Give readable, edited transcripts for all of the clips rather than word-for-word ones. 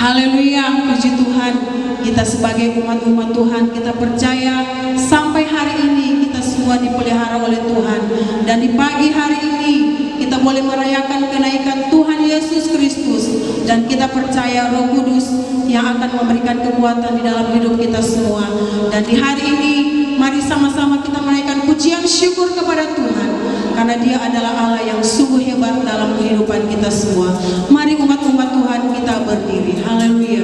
Haleluya, puji Tuhan. Kita sebagai umat-umat Tuhan, kita percaya sampai hari ini kita semua dipelihara oleh Tuhan. Dan di pagi hari ini kita boleh merayakan kenaikan Tuhan Yesus Kristus. Dan kita percaya Roh Kudus yang akan memberikan kekuatan di dalam hidup kita semua. Dan di hari ini mari sama-sama kita menaikkan pujian syukur kepada Tuhan, karena Dia adalah Allah yang sungguh hebat dalam kehidupan kita semua. Mari umat-umat Tuhan kita berdiri. Haleluya.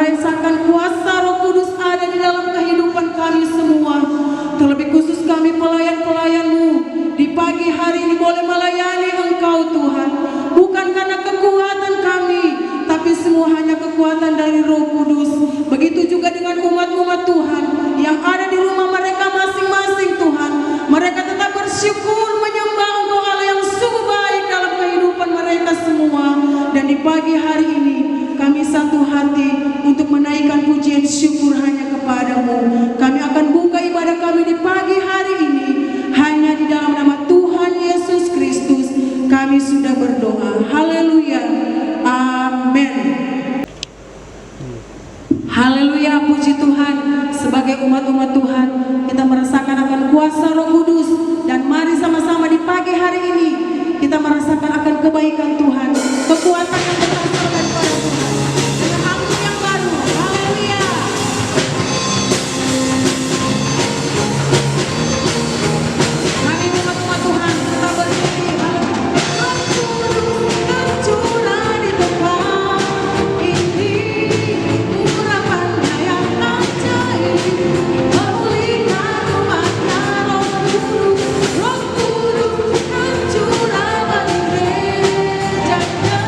merasakan kuasa Roh Kudus ada di dalam kehidupan kami semua. Terlebih khusus kami pelayan-pelayan-Mu di pagi hari ini boleh melayani Engkau Tuhan. Bukan karena kekuatan kami, tapi semua hanya kekuatan dari Roh Kudus. Begitu juga dengan umat-umat Tuhan yang ada di rumah mereka masing-masing Tuhan. Mereka tetap bersyukur menyembah Engkau Allah yang sungguh baik dalam kehidupan mereka semua. Dan di pagi hari ini kami satu hati untuk menaikkan pujian syukur hanya kepadamu. Kami akan buka ibadah kami di pagi hari ini hanya di dalam nama Tuhan Yesus Kristus. Kami sudah berdoa. Haleluya. Amin. Haleluya, puji Tuhan. Sebagai umat-umat Tuhan, kita merasakan akan kuasa Roh Kudus. Dan mari sama-sama di pagi hari ini kita merasakan akan kebaikan Tuhan, kekuatan yang berasal daripada Tuhan, dengan angin yang baru. Haleluya. Kami umat-umat Tuhan, kita bernyanyi. Roh Kudus tercurah di tempat ini, urapannya yang ajaib, memulihkan umatnya. Roh Kudus tercurah bagi gerejanya.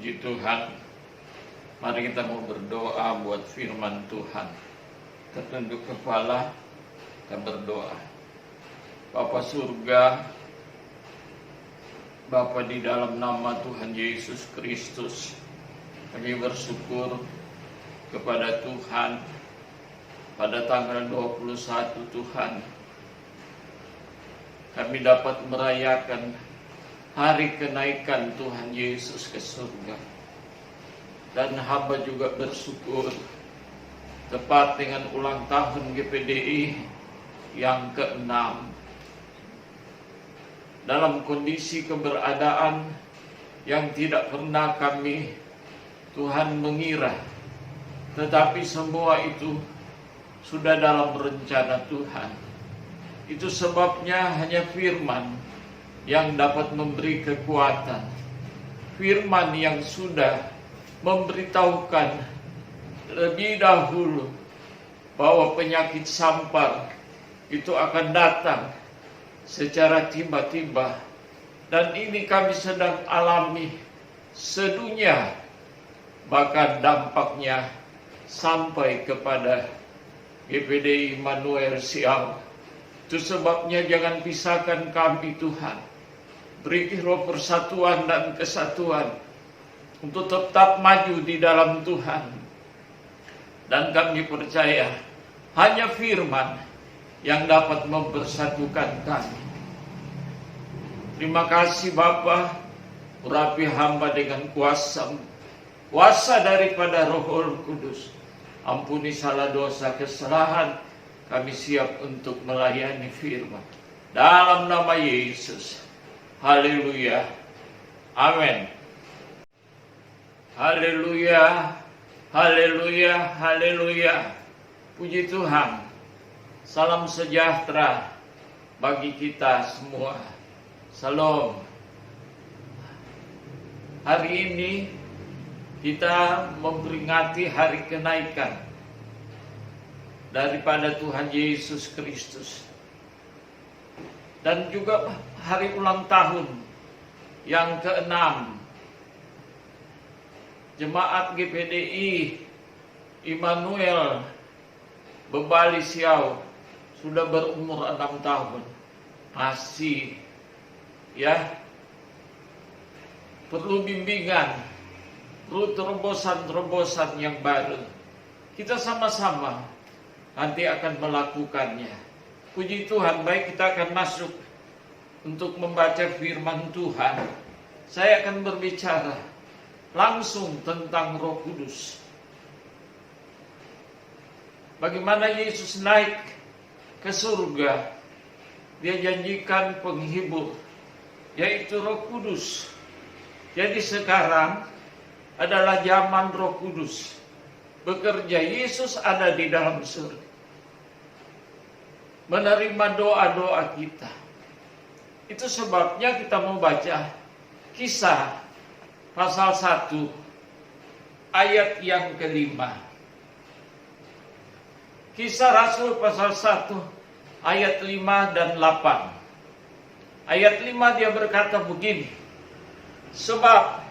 Puji Tuhan. Mari kita mau berdoa buat firman Tuhan. Kita tunduk kepala, kita berdoa. Bapa surga, Bapa di dalam nama Tuhan Yesus Kristus, kami bersyukur kepada Tuhan pada tanggal 21 Tuhan. Kami dapat merayakan hari kenaikan Tuhan Yesus ke surga. Dan hamba juga bersyukur tepat dengan ulang tahun GPDI yang ke-6. Dalam kondisi keberadaan yang tidak pernah kami Tuhan mengira. Tetapi semua itu sudah dalam rencana Tuhan. Itu sebabnya hanya firman yang dapat memberi kekuatan. Firman yang sudah memberitahukan lebih dahulu bahwa penyakit sampar itu akan datang secara tiba-tiba. Dan ini kami sedang alami sedunia, bahkan dampaknya sampai kepada GPDI Immanuel Siau. Itu sebabnya jangan pisahkan kami Tuhan. Beri roh persatuan dan kesatuan untuk tetap maju di dalam Tuhan. Dan kami percaya hanya firman yang dapat mempersatukan kami. Terima kasih Bapa, urapi hamba dengan kuasa daripada Roh Kudus. Ampuni salah dosa kesalahan, kami siap untuk melayani firman. Dalam nama Yesus. Haleluya. Amin. Haleluya, haleluya, haleluya. Puji Tuhan. Salam sejahtera bagi kita semua. Salam. Hari ini kita memperingati hari kenaikan daripada Tuhan Yesus Kristus. Dan juga hari ulang tahun yang ke-6 Jemaat GPDI Immanuel Bebali Siau sudah berumur 6 tahun. Masih perlu bimbingan, perlu terobosan-terobosan yang baru. Kita sama-sama nanti akan melakukannya. Puji Tuhan, baik kita akan masuk untuk membaca firman Tuhan. Saya akan berbicara langsung tentang Roh Kudus. Bagaimana Yesus naik ke surga, Dia janjikan penghibur, yaitu Roh Kudus. Jadi sekarang adalah zaman Roh Kudus bekerja. Yesus ada di dalam surga, menerima doa-doa kita. Itu sebabnya kita mau baca Kisah pasal 1 ayat yang ke-5. Kisah Rasul pasal 1 ayat 5 dan 8. Ayat 5 dia berkata begini, sebab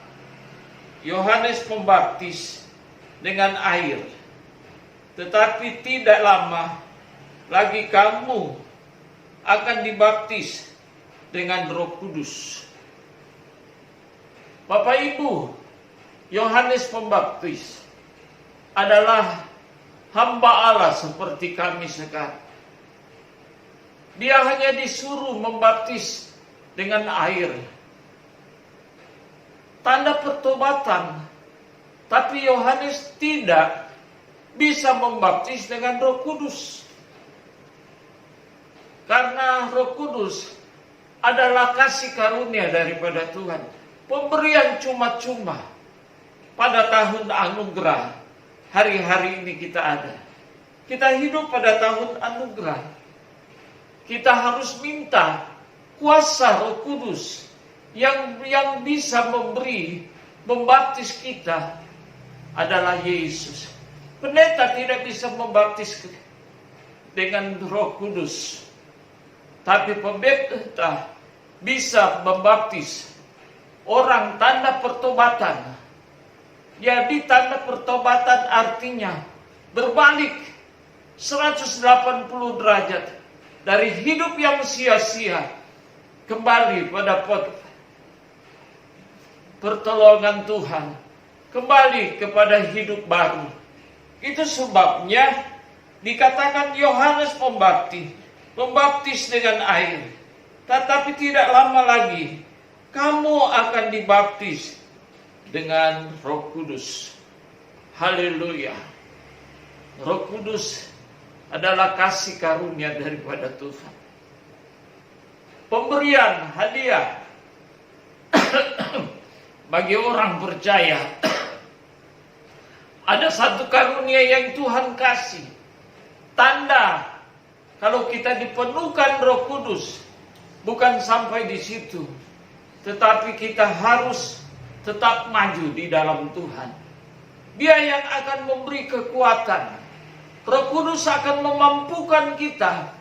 Yohanes membaptis dengan air, tetapi tidak lama lagi kamu akan dibaptis dengan Roh Kudus. Bapak Ibu, Yohanes Pembaptis adalah hamba Allah seperti kami sekarang. Dia hanya disuruh membaptis dengan air, tanda pertobatan. Tapi Yohanes tidak bisa membaptis dengan Roh Kudus. Karena Roh Kudus adalah kasih karunia daripada Tuhan. Pemberian cuma-cuma pada tahun anugerah. Hari-hari ini kita ada. Kita hidup pada tahun anugerah. Kita harus minta kuasa Roh Kudus yang bisa membaptis kita adalah Yesus. Pendeta tidak bisa membaptis dengan Roh Kudus, tapi pendeta bisa membaptis orang tanda pertobatan Jadi tanda pertobatan artinya berbalik 180 derajat dari hidup yang sia-sia kembali pada pertolongan Tuhan, kembali kepada hidup baru. Itu sebabnya dikatakan Yohanes membaptis dengan air. Tetapi tidak lama lagi kamu akan dibaptis dengan Roh Kudus. Haleluya. Roh Kudus adalah kasih karunia daripada Tuhan. Pemberian hadiah bagi orang percaya. Ada satu karunia yang Tuhan kasih. Tanda kalau kita dipenuhkan Roh Kudus, bukan sampai di situ, tetapi kita harus tetap maju di dalam Tuhan. Dia yang akan memberi kekuatan. Roh Kudus akan memampukan kita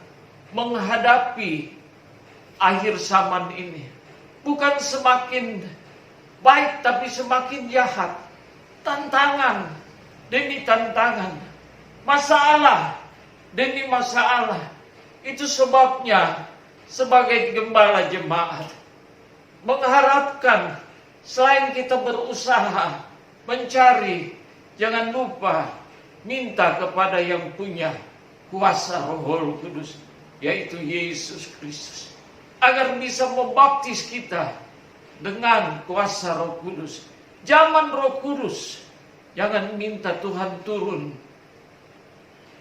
menghadapi akhir zaman ini. Bukan semakin baik, tapi semakin jahat. Tantangan demi tantangan, masalah demi masalah. Itu sebabnya sebagai gembala jemaat mengharapkan selain kita berusaha mencari, jangan lupa minta kepada yang punya kuasa Roh Kudus, yaitu Yesus Kristus, agar bisa membaptis kita dengan kuasa Roh Kudus. Zaman Roh Kudus, jangan minta Tuhan turun,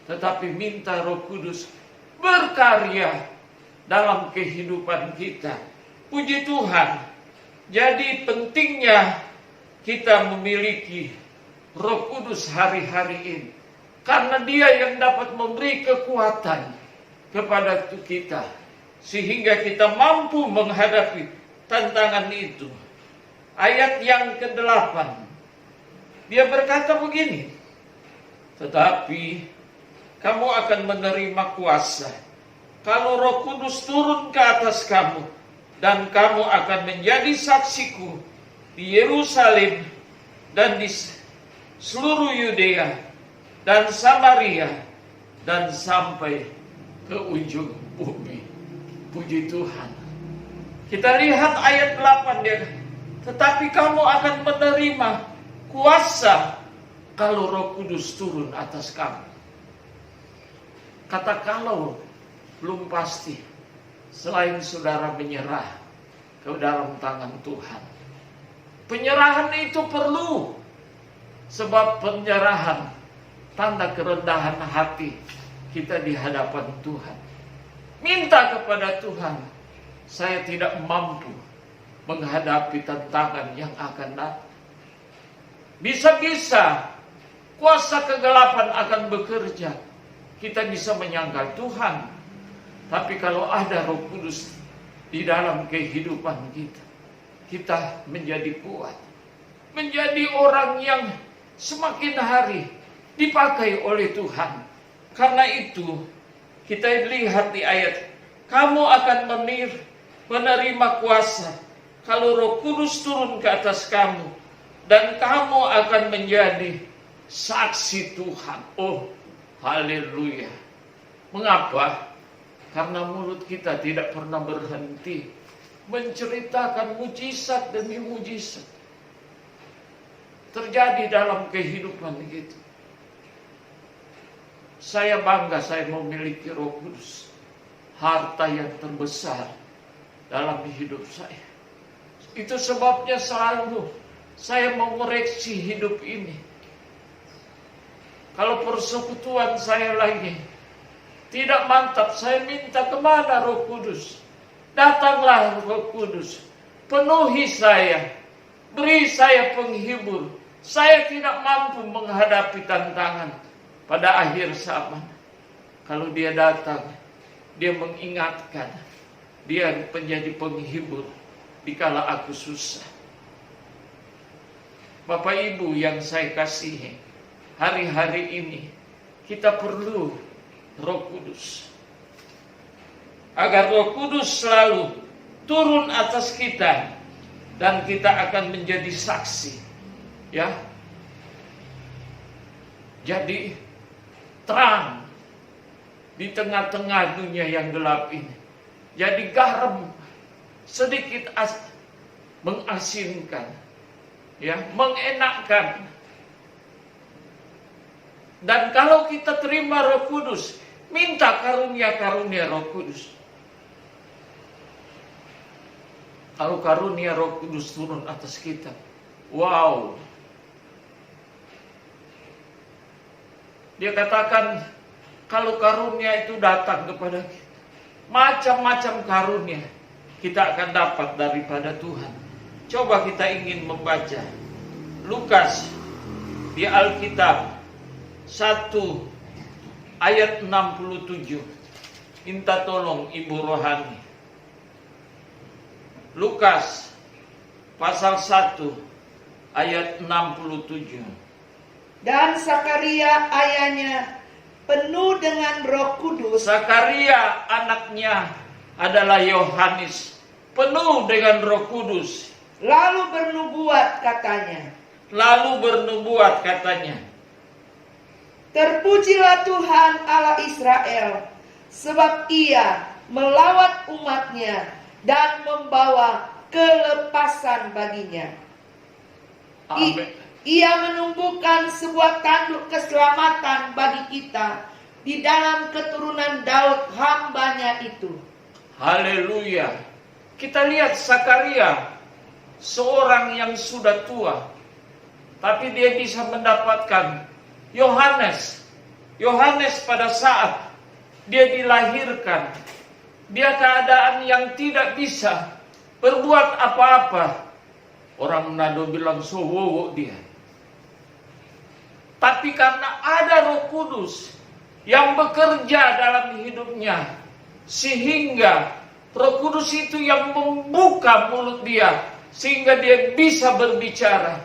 tetapi minta Roh Kudus berkarya dalam kehidupan kita. Puji Tuhan. Jadi pentingnya kita memiliki Roh Kudus hari-hari ini, karena Dia yang dapat memberi kekuatan kepada kita, sehingga kita mampu menghadapi tantangan itu. Ayat yang ke-8, dia berkata begini, tetapi kamu akan menerima kuasa kalau Roh Kudus turun ke atas kamu, dan kamu akan menjadi saksiku di Yerusalem dan di seluruh Yudea dan Samaria dan sampai ke ujung bumi. Puji Tuhan. Kita lihat ayat 8 dia, tetapi kamu akan menerima kuasa kalau Roh Kudus turun atas kamu. Kata kalau belum pasti, selain saudara menyerah ke dalam tangan Tuhan. Penyerahan itu perlu, sebab penyerahan tanda kerendahan hati kita di hadapan Tuhan. Minta kepada Tuhan, saya tidak mampu menghadapi tantangan yang akan datang. Bisa-bisa kuasa kegelapan akan bekerja. Kita bisa menyangkal Tuhan, tapi kalau ada Roh Kudus di dalam kehidupan kita, kita menjadi kuat, menjadi orang yang semakin hari dipakai oleh Tuhan. Karena itu kita lihat di ayat, kamu akan menerima kuasa kalau Roh Kudus turun ke atas kamu, dan kamu akan menjadi saksi Tuhan. Oh, haleluya. Mengapa? Karena mulut kita tidak pernah berhenti menceritakan mujizat demi mujizat terjadi dalam kehidupan kita. Saya bangga saya memiliki Roh Kudus, harta yang terbesar dalam hidup saya. Itu sebabnya selalu saya mengoreksi hidup ini. Kalau persekutuan saya lagi tidak mantap, saya minta kemana Roh Kudus? Datanglah Roh Kudus, penuhi saya, beri saya penghibur. Saya tidak mampu menghadapi tantangan pada akhir zaman. Kalau Dia datang, Dia mengingatkan, Dia menjadi penghibur dikala aku susah. Bapak Ibu yang saya kasihi, hari-hari ini kita perlu Roh Kudus, agar Roh Kudus selalu turun atas kita dan kita akan menjadi saksi. Ya, jadi terang di tengah-tengah dunia yang gelap ini. Jadi garam sedikit mengasinkan, ya, mengenakkan. Dan kalau kita terima Roh Kudus, minta karunia-karunia Roh Kudus. Kalau karunia Roh Kudus turun atas kita, wow. Dia katakan, kalau karunia itu datang kepada kita, macam-macam karunia kita akan dapat daripada Tuhan. Coba kita ingin membaca Lukas di Alkitab 1 ayat 67. Minta tolong Ibu Rohani. Lukas pasal 1 ayat 67. Dan Sakaria ayahnya penuh dengan Roh Kudus. Sakaria anaknya adalah Yohanes, penuh dengan Roh Kudus. Lalu bernubuat katanya. Terpujilah Tuhan Allah Israel, sebab Ia melawat umatnya dan membawa kelepasan baginya. Amin. Ia menumbuhkan sebuah tanduk keselamatan bagi kita di dalam keturunan Daud hambanya itu. Haleluya. Kita lihat Sakaria, seorang yang sudah tua, tapi dia bisa mendapatkan Yohanes. Yohanes pada saat dia dilahirkan, dia keadaan yang tidak bisa berbuat apa-apa. Orang Manado bilang sowowo dia. Tapi karena ada Roh Kudus yang bekerja dalam hidupnya, sehingga Roh Kudus itu yang membuka mulut dia, sehingga dia bisa berbicara.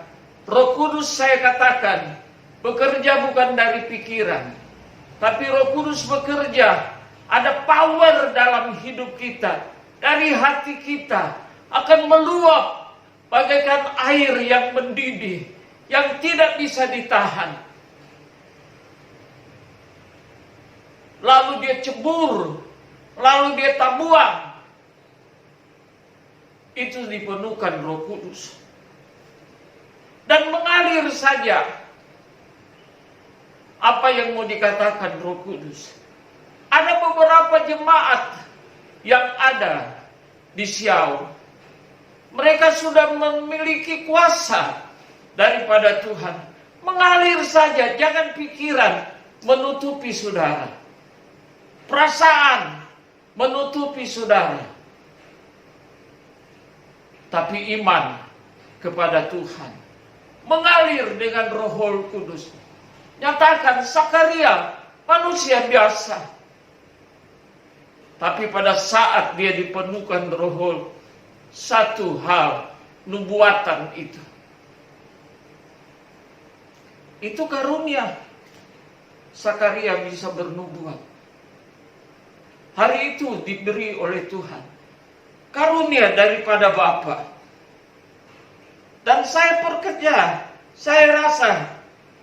Roh Kudus, saya katakan, bekerja bukan dari pikiran, tapi Roh Kudus bekerja, ada power dalam hidup kita, dari hati kita akan meluap bagaikan air yang mendidih, yang tidak bisa ditahan. Lalu dia cebur, lalu dia tabuang. Itu dipenuhkan Roh Kudus. Dan mengalir saja. Apa yang mau dikatakan Roh Kudus? Ada beberapa jemaat yang ada di Siau. Mereka sudah memiliki kuasa daripada Tuhan. Mengalir saja, jangan pikiran menutupi saudara. Perasaan menutupi saudara. Tapi iman kepada Tuhan mengalir dengan Roh Kudus. Nyatakan Sakaria manusia biasa. Tapi pada saat dia dipenuhkan Roh, satu hal, nubuatan itu. Itu karunia. Sakaria bisa bernubuat. Hari itu diberi oleh Tuhan. Karunia daripada Bapa. Dan saya bekerja, saya rasa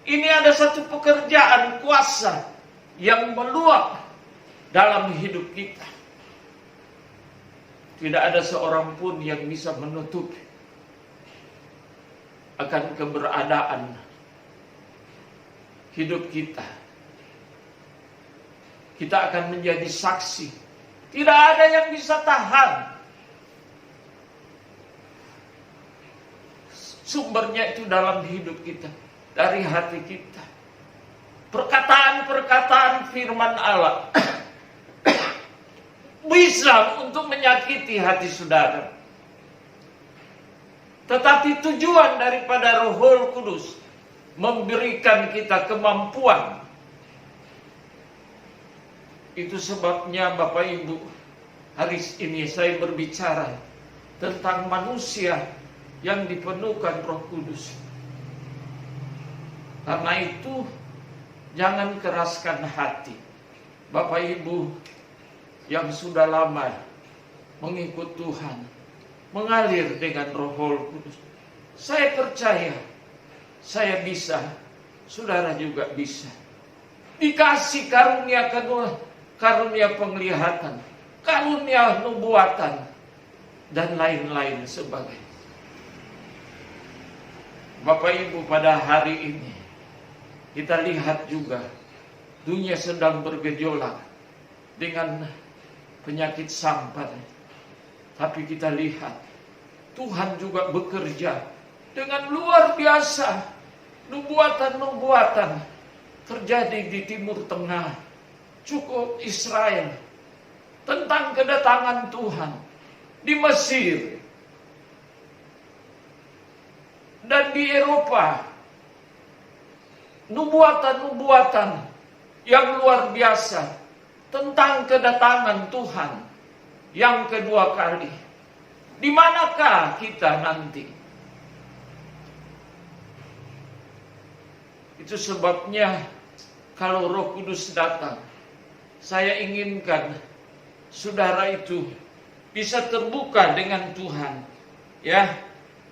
ini ada satu pekerjaan kuasa yang meluap dalam hidup kita. Tidak ada seorang pun yang bisa menutupi akan keberadaan hidup kita. Kita akan menjadi saksi. Tidak ada yang bisa tahan. Sumbernya itu dalam hidup kita, dari hati kita. Perkataan-perkataan firman Allah bisa untuk menyakiti hati saudara. Tetapi tujuan daripada Roh Kudus memberikan kita kemampuan. Itu sebabnya Bapak Ibu, hari ini saya berbicara tentang manusia yang dipenuhkan Roh Kudus. Karena itu jangan keraskan hati. Bapak Ibu yang sudah lama mengikut Tuhan, mengalir dengan Roh Kudus. Saya percaya saya bisa saudara juga bisa. Dikasih karunia kedua, karunia penglihatan, karunia nubuatan, dan lain-lain sebagainya. Bapak Ibu, pada hari ini kita lihat juga dunia sedang bergejolak dengan penyakit sampar. Tapi kita lihat Tuhan juga bekerja dengan luar biasa. Nubuatan-nubuatan terjadi di Timur Tengah, cukup Israel, tentang kedatangan Tuhan di Mesir dan di Eropa. Nubuatan-nubuatan yang luar biasa tentang kedatangan Tuhan yang kedua kali. Di manakah kita nanti? Itu sebabnya kalau Roh Kudus datang, saya inginkan saudara itu bisa terbuka dengan Tuhan. Ya,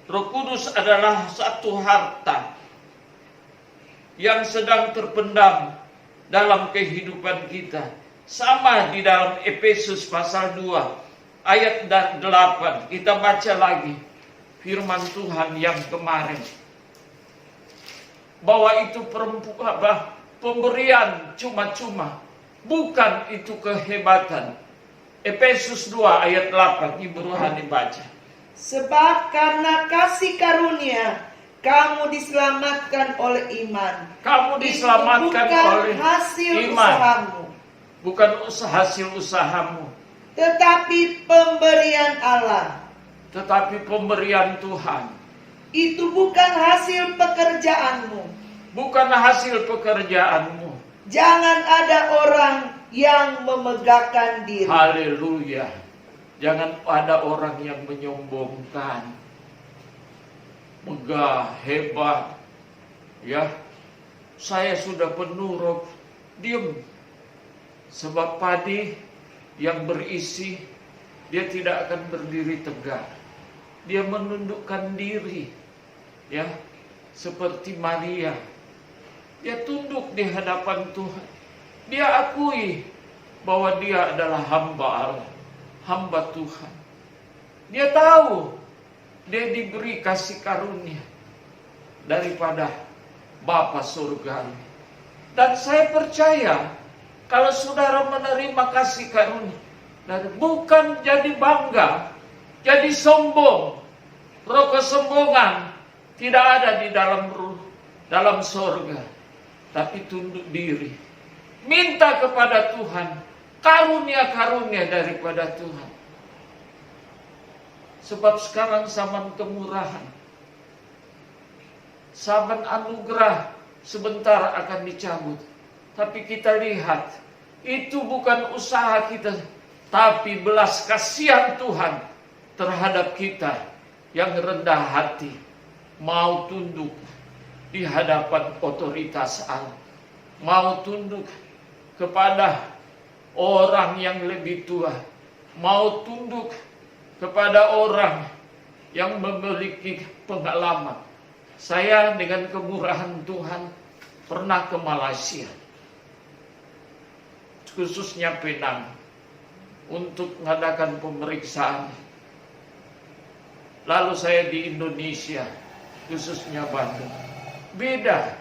Roh Kudus adalah satu harta yang sedang terpendam dalam kehidupan kita. Sama di dalam Efesus pasal 2 ayat 8. Kita baca lagi firman Tuhan yang kemarin, bahwa itu pemberian cuma-cuma, bukan itu kehebatan. Efesus 2 ayat 8, Ibu Rohani baca. Sebab karena kasih karunia kamu diselamatkan oleh iman. Kamu diselamatkan oleh hasil iman, usahamu, bukan hasil usahamu, tetapi pemberian Allah. tetapi pemberian Tuhan. Itu bukan hasil pekerjaanmu. Bukan hasil pekerjaanmu. Jangan ada orang yang memegahkan diri. Haleluya. Jangan ada orang yang menyombongkan, megah, hebat. Ya, saya sudah penuh roh. Diam. Sebab padi yang berisi, dia tidak akan berdiri tegak. Dia menundukkan diri. Ya, seperti Maria. Dia tunduk di hadapan Tuhan. Dia akui bahwa dia adalah hamba Allah, hamba Tuhan. Dia tahu dia diberi kasih karunia daripada Bapa Surgawi. Dan saya percaya kalau saudara menerima kasih karunia, dan bukan jadi bangga, jadi sombong. Roh kesombongan tidak ada di dalam surga. Tapi tunduk diri, minta kepada Tuhan karunia-karunia daripada Tuhan. Sebab sekarang zaman kemurahan, zaman anugerah sebentar akan dicabut. Tapi kita lihat, itu bukan usaha kita, tapi belas kasihan Tuhan terhadap kita yang rendah hati, mau tunduk di hadapan otoritas Allah, mau tunduk kepada orang yang lebih tua, mau tunduk kepada orang yang memiliki pengalaman. Saya dengan kemurahan Tuhan pernah ke Malaysia, khususnya Penang, untuk mengadakan pemeriksaan. Lalu saya di Indonesia, khususnya Bandung. Beda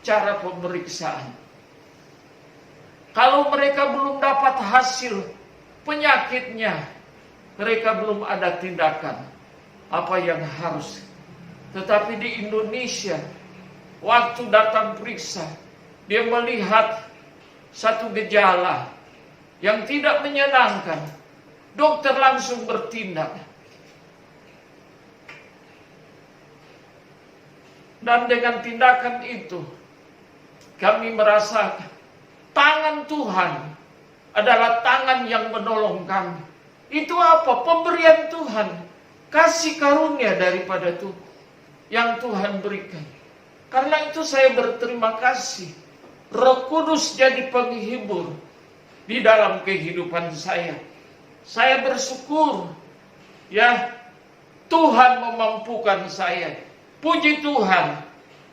cara pemeriksaan. Kalau mereka belum dapat hasil penyakitnya, mereka belum ada tindakan apa yang harus. Tetapi di Indonesia, waktu datang periksa, dia melihat satu gejala yang tidak menyenangkan, dokter langsung bertindak. Dan dengan tindakan itu, kami merasa tangan Tuhan adalah tangan yang menolong kami. Itu apa? Pemberian Tuhan, kasih karunia daripada Tuhan yang Tuhan berikan. Karena itu saya berterima kasih. Roh Kudus jadi penghibur di dalam kehidupan saya. Saya bersyukur, ya, Tuhan memampukan saya. Puji Tuhan,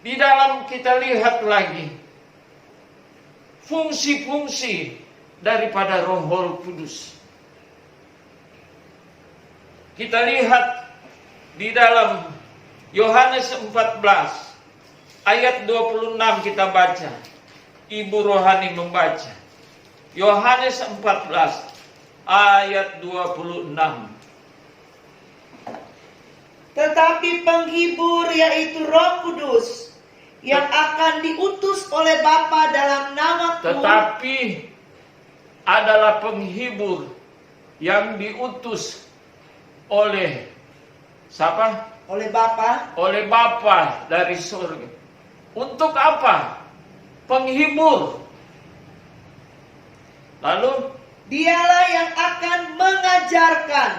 Di dalam kita lihat lagi fungsi-fungsi daripada Roh Kudus. Kita lihat di dalam Yohanes 14 ayat 26 kita baca. Ibu rohani membaca. Yohanes 14 ayat 26. Tetapi penghibur yaitu Roh Kudus yang akan diutus oleh Bapa dalam namaku. Tetapi adalah penghibur yang diutus oleh siapa? Oleh Bapa. Oleh Bapa dari surga. Untuk apa? Penghibur. Lalu Dialah yang akan mengajarkan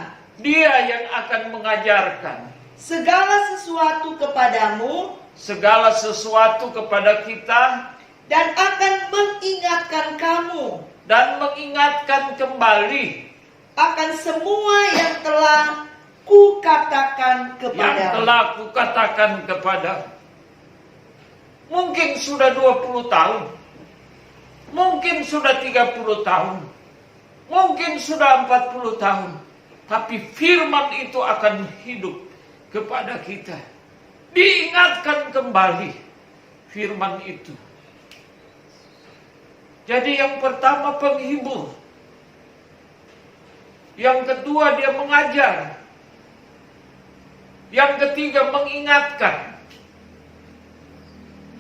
dia yang akan mengajarkan segala sesuatu kepadamu segala sesuatu kepada kita dan akan mengingatkan kamu dan mengingatkan kembali akan semua yang telah kukatakan yang kepadamu. telah kukatakan kepada. Mungkin sudah 20 tahun, mungkin sudah 30 tahun, mungkin sudah 40 tahun, tapi firman itu akan hidup kepada kita. Diingatkan kembali firman itu. Jadi yang pertama penghibur. Yang kedua dia mengajar. Yang ketiga mengingatkan.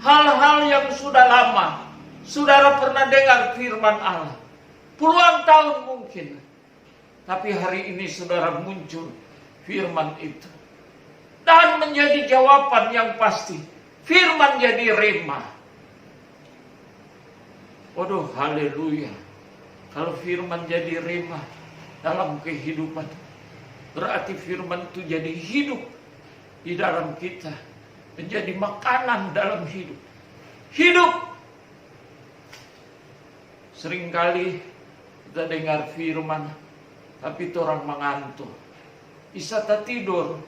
Hal-hal yang sudah lama. Saudara pernah dengar firman Allah. Puluhan tahun mungkin. Tapi hari ini saudara muncul firman itu. Dan menjadi jawaban yang pasti. Firman jadi rema. Waduh, haleluya. Kalau firman jadi rema dalam kehidupan, berarti firman itu jadi hidup di dalam kita. Menjadi makanan dalam hidup. Hidup. Seringkali kita dengar firman, tapi itu orang mengantuk. Bisa tak tidur.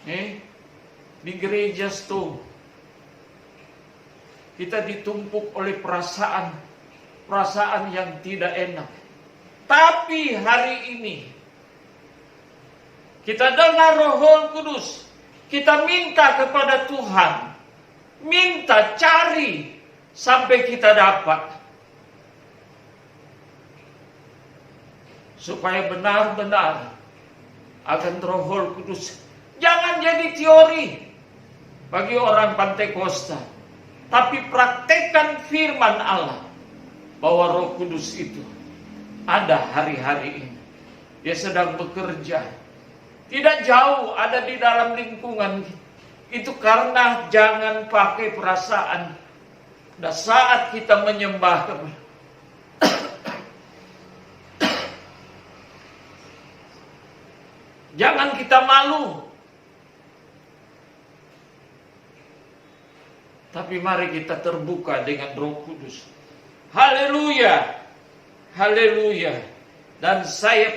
Di gereja itu kita ditumpuk oleh perasaan yang tidak enak. Tapi hari ini kita dengar Roh Kudus, kita minta kepada Tuhan, minta cari sampai kita dapat, supaya benar-benar akan Roh Kudus. Jangan jadi teori bagi orang Pantekosta, tapi praktekkan firman Allah bahwa Roh Kudus itu ada hari-hari ini. Dia sedang bekerja. Tidak jauh ada di dalam lingkungan. Itu karena jangan pakai perasaan. Dan saat kita menyembah kepada jangan kita malu. Tapi mari kita terbuka dengan Roh Kudus. Haleluya. Haleluya. Dan saya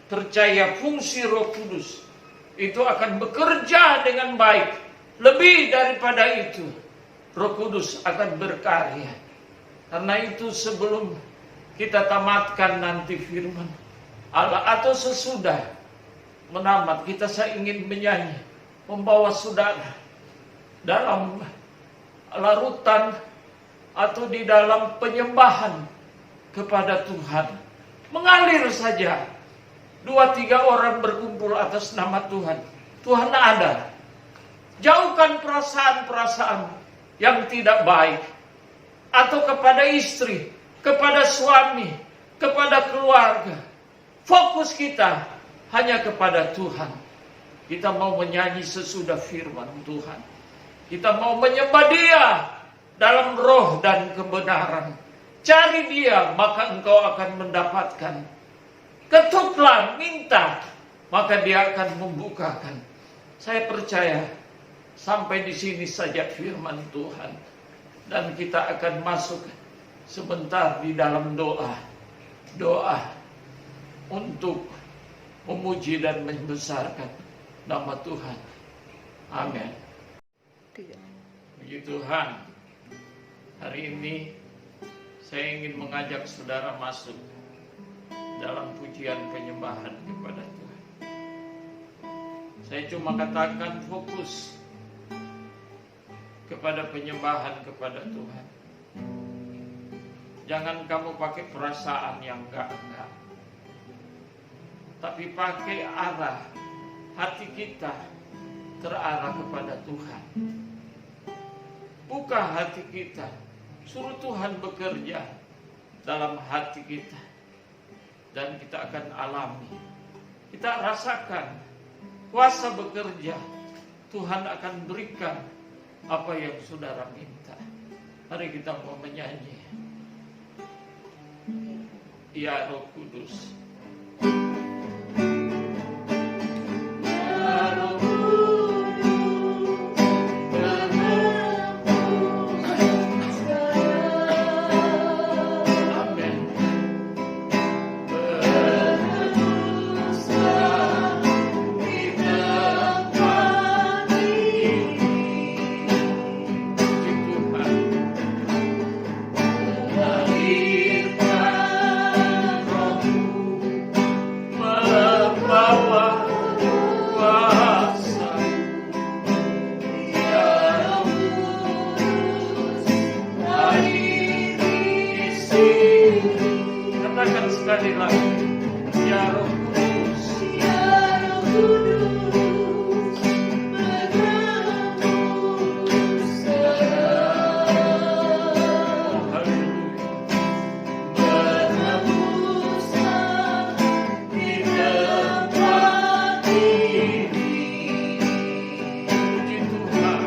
percaya fungsi Roh Kudus itu akan bekerja dengan baik. Lebih daripada itu, Roh Kudus akan berkarya. Karena itu sebelum kita tamatkan nanti firman Allah atau sesudah menamat, saya ingin menyanyi, membawa saudara dalam larutan atau di dalam penyembahan kepada Tuhan. Mengalir saja. 2-3 orang berkumpul atas nama Tuhan. Tuhan ada. Jauhkan perasaan-perasaan yang tidak baik. Atau kepada istri, kepada suami, kepada keluarga. Fokus kita hanya kepada Tuhan. Kita mau menyanyi sesudah firman Tuhan. Kita mau menyembah Dia dalam roh dan kebenaran. Cari Dia, maka engkau akan mendapatkan. Ketuklah, minta, maka Dia akan membukakan. Saya percaya sampai di sini saja firman Tuhan. Dan kita akan masuk sebentar di dalam doa. Doa untuk memuji dan membesarkan nama Tuhan. Amin. Puji Tuhan, hari ini saya ingin mengajak saudara masuk dalam pujian penyembahan kepada Tuhan. Saya cuma katakan fokus kepada penyembahan kepada Tuhan. Jangan kamu pakai perasaan yang enggak-enggak, tapi pakai arah hati kita terarah kepada Tuhan. Buka hati kita, suruh Tuhan bekerja dalam hati kita, dan kita akan alami, kita rasakan kuasa bekerja. Tuhan akan berikan apa yang saudara minta. Mari kita mau menyanyi. Ya Roh Kudus, ya Roh sekali lagi, ya Roh Kudus, ya Roh Kudus, berhembus di tempat ini. Puji Tuhan,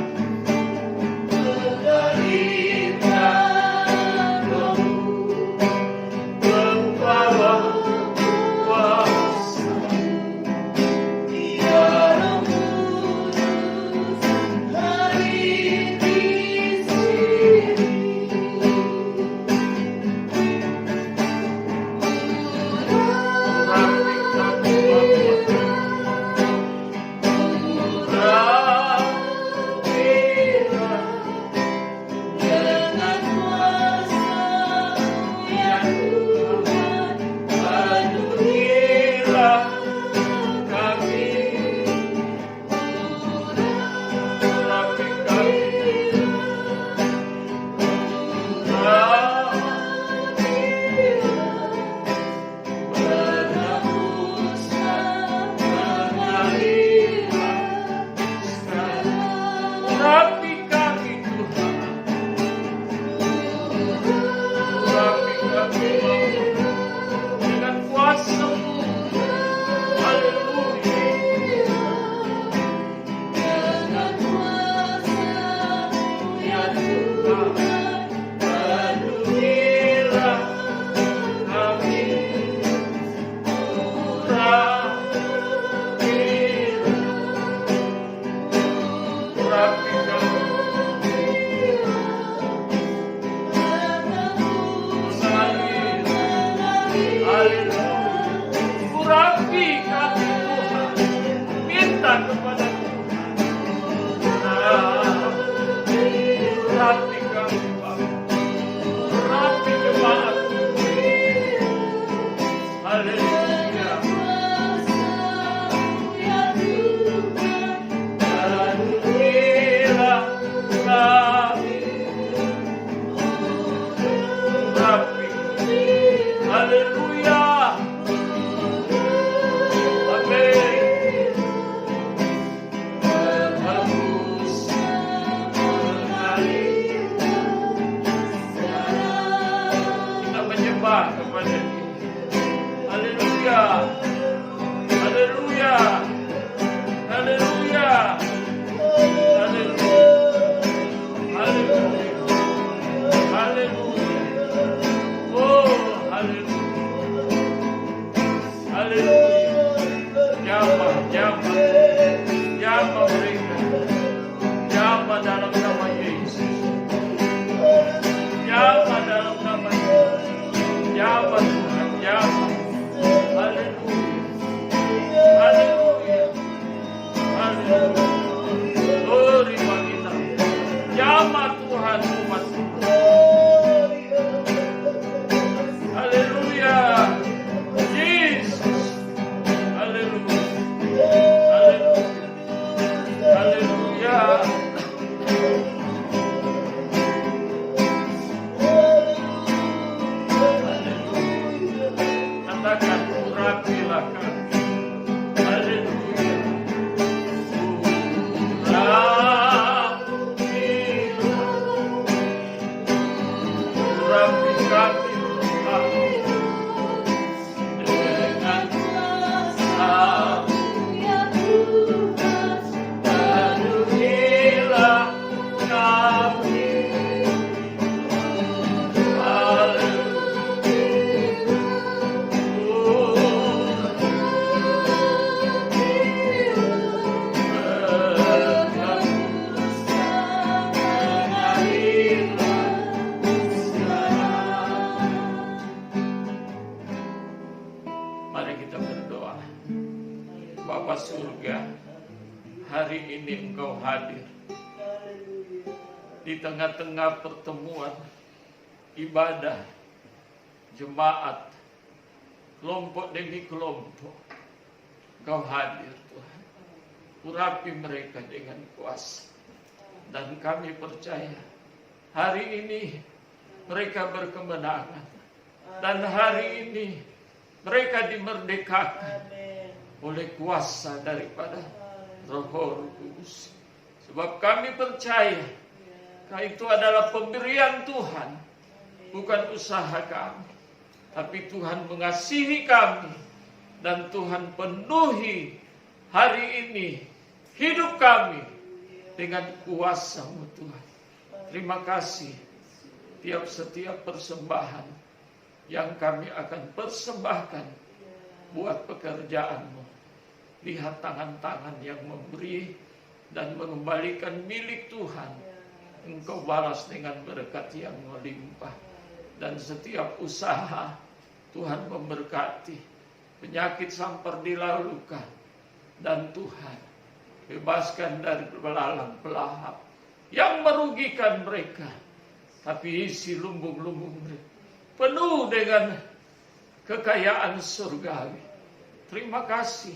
mengalirkan Roh-Mu, membawa kuasa. Ya Roh Kudus, hadir di sini. Dengan kuasa-Mu ya Tuhan, penuhilah kami, urapi kami, berhembus mengalirlah sekarang. Urapi kami Tuhan, urapi kami dengan kuasa-Mu. Haleluya. Dengan kuasa-Mu ya Tuhan, penuhilah kami, urapi kami, haleluya. Urapi kami Tuhan, minta kepada Tuhan. Urapi kami Bapa, urapi jemaat. Haleluya. Penuhilah kami, urapi. Haleluya. Amin. Berhembus mengalir. Kita menyembah kepada Dia. Haleluya. Haleluya. Haleluya. Haleluya. Haleluya. Haleluya. Oh, haleluya. Haleluya. Jamah, jamah. Jamah mereka. Jamah dalam nama Yesus. Jamah dalam nama Yesus. Jamah Tuhan, jamah. Haleluya. Haleluya. Haleluya. Glory bagi Tuhan. kita berdoa. Bapa surga, hari ini Engkau hadir di tengah-tengah pertemuan ibadah jemaat, kelompok demi kelompok. Engkau hadir Tuhan. Urapi mereka dengan kuasa. Dan kami percaya hari ini mereka berkemenangan. Dan hari ini mereka dimerdekakan oleh kuasa daripada Roh Kudus. Sebab kami percaya itu adalah pemberian Tuhan, bukan usaha kami. Tapi Tuhan mengasihi kami, dan Tuhan penuhi hari ini hidup kami dengan kuasa-Mu Tuhan. Terima kasih. Setiap persembahan yang kami akan persembahkan buat pekerjaan-Mu. Lihat tangan-tangan yang memberi dan mengembalikan milik Tuhan. Engkau balas dengan berkat yang melimpah. Dan setiap usaha Tuhan memberkati. Penyakit sampar dilalukan. Dan Tuhan bebaskan dari belalang pelahap yang merugikan mereka. Tapi isi lumbung-lumbung mereka penuh dengan kekayaan surgawi. Terima kasih.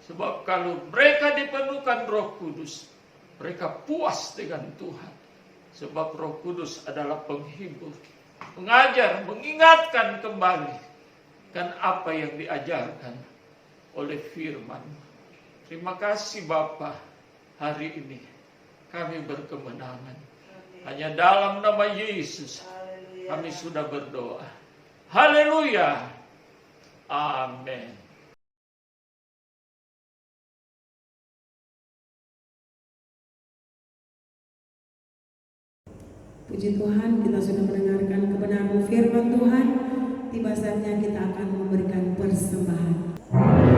Sebab kalau mereka dipenuhkan Roh Kudus, mereka puas dengan Tuhan. Sebab Roh Kudus adalah penghibur, mengajar, mengingatkan kembali kan apa yang diajarkan oleh firman. Terima kasih Bapa, hari ini kami berkemenangan. Hanya dalam nama Yesus kami sudah berdoa. Haleluya. Amin. Puji Tuhan, kita sudah mendengarkan kebenaran firman Tuhan. Tiba saatnya kita akan memberikan persembahan. Di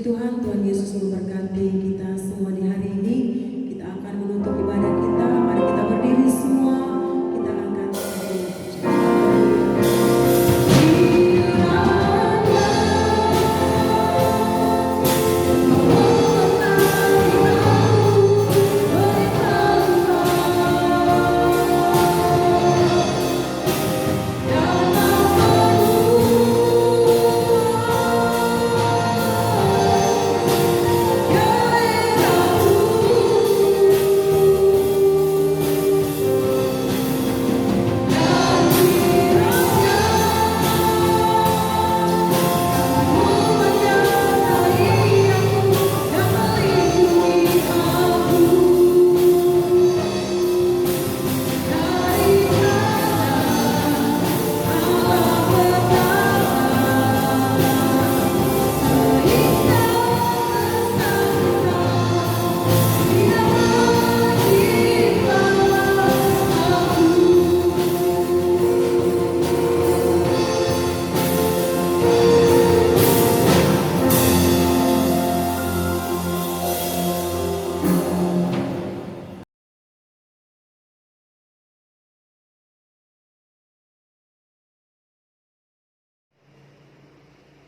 Puji Tuhan, Tuhan Yesus memberkati kita semua di hari ini. Kita akan menutup ibadah kita. Mari kita berdiri semua. Kita angkat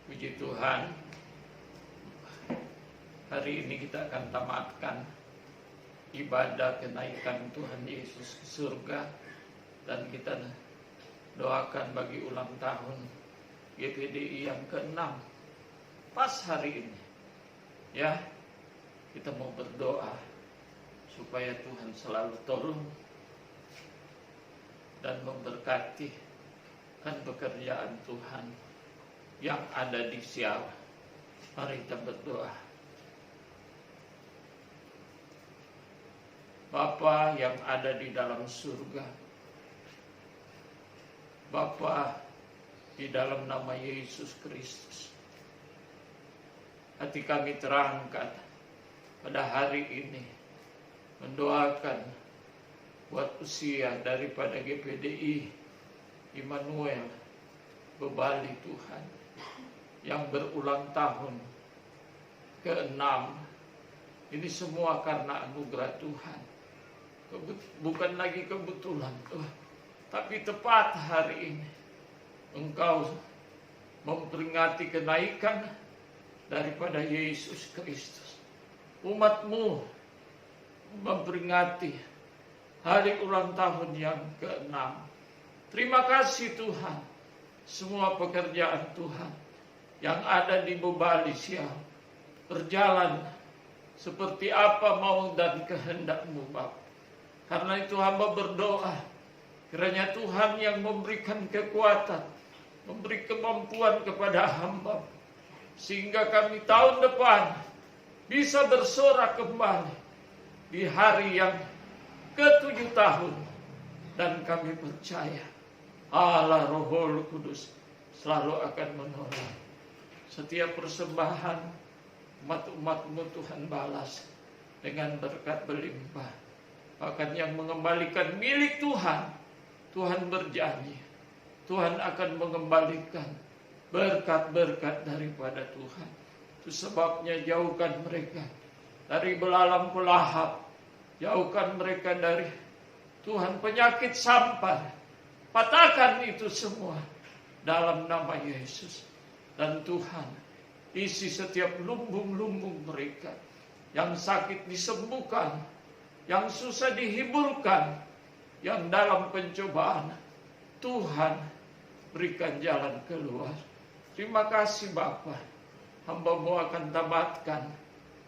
Puji Tuhan, hari ini kita akan tamatkan ibadah kenaikan Tuhan Yesus ke surga, dan kita doakan bagi ulang tahun GPDI yang ke-6 pas hari ini. Ya, kita mau berdoa supaya Tuhan selalu tolong dan memberkati kan pekerjaan Tuhan yang ada di Siau. Mari kita berdoa. Bapa yang ada di dalam surga, Bapa, di dalam nama Yesus Kristus, hati kami terangkat pada hari ini mendoakan buat usia daripada GPDI Immanuel Bebali Tuhan yang berulang tahun ke-6. Ini semua karena anugerah Tuhan, bukan lagi kebetulan Tuhan, tapi tepat hari ini Engkau memperingati kenaikan daripada Yesus Kristus. Umat-Mu memperingati hari ulang tahun yang ke-6. Terima kasih Tuhan, semua pekerjaan Tuhan yang ada di Bebali Siau berjalan seperti apa mau dan kehendak-Mu, Bapa. Karena itu hamba berdoa, kiranya Tuhan yang memberikan kekuatan, memberi kemampuan kepada hamba, sehingga kami tahun depan bisa bersorak kembali di hari yang ke-7 tahun. Dan kami percaya Allah Rohul Kudus selalu akan menolong. Setiap persembahan umat-umat-Mu Tuhan balas dengan berkat berlimpah. Bahkan yang mengembalikan milik Tuhan, Tuhan berjanji Tuhan akan mengembalikan berkat-berkat daripada Tuhan. Itu sebabnya jauhkan mereka dari belalang pelahap, jauhkan mereka dari Tuhan penyakit sampar. Patahkan itu semua dalam nama Yesus. Dan Tuhan, isi setiap lumbung-lumbung mereka. Yang sakit disembuhkan, yang susah dihiburkan, yang dalam pencobaan Tuhan berikan jalan keluar. Terima kasih Bapa. Hamba-Mu akan tamatkan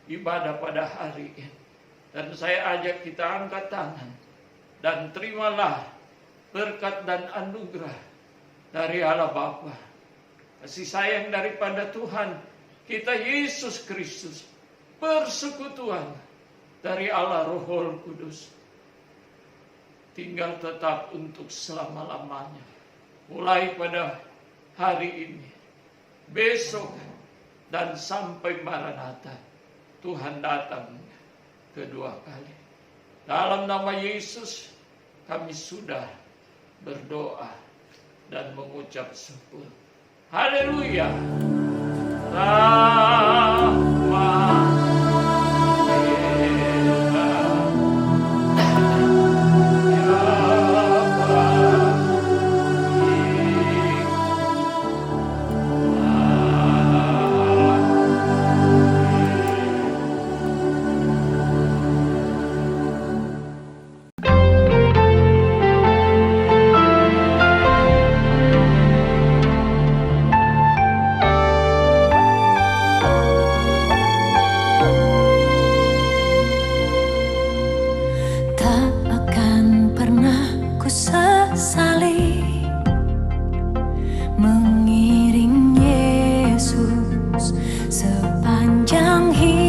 ibadah pada hari ini. Dan saya ajak kita angkat tangan dan terimalah berkat dan anugerah dari Allah Bapa, kasih sayang daripada Tuhan kita Yesus Kristus, persekutuan dari Allah Rohul Kudus, tinggal tetap untuk selama-lamanya. Mulai pada hari ini, besok, dan sampai Maranatha, Tuhan datang kedua kali. Dalam nama Yesus, kami sudah berdoa dan mengucap syukur. Haleluya. mengiring Yesus sepanjang hidup.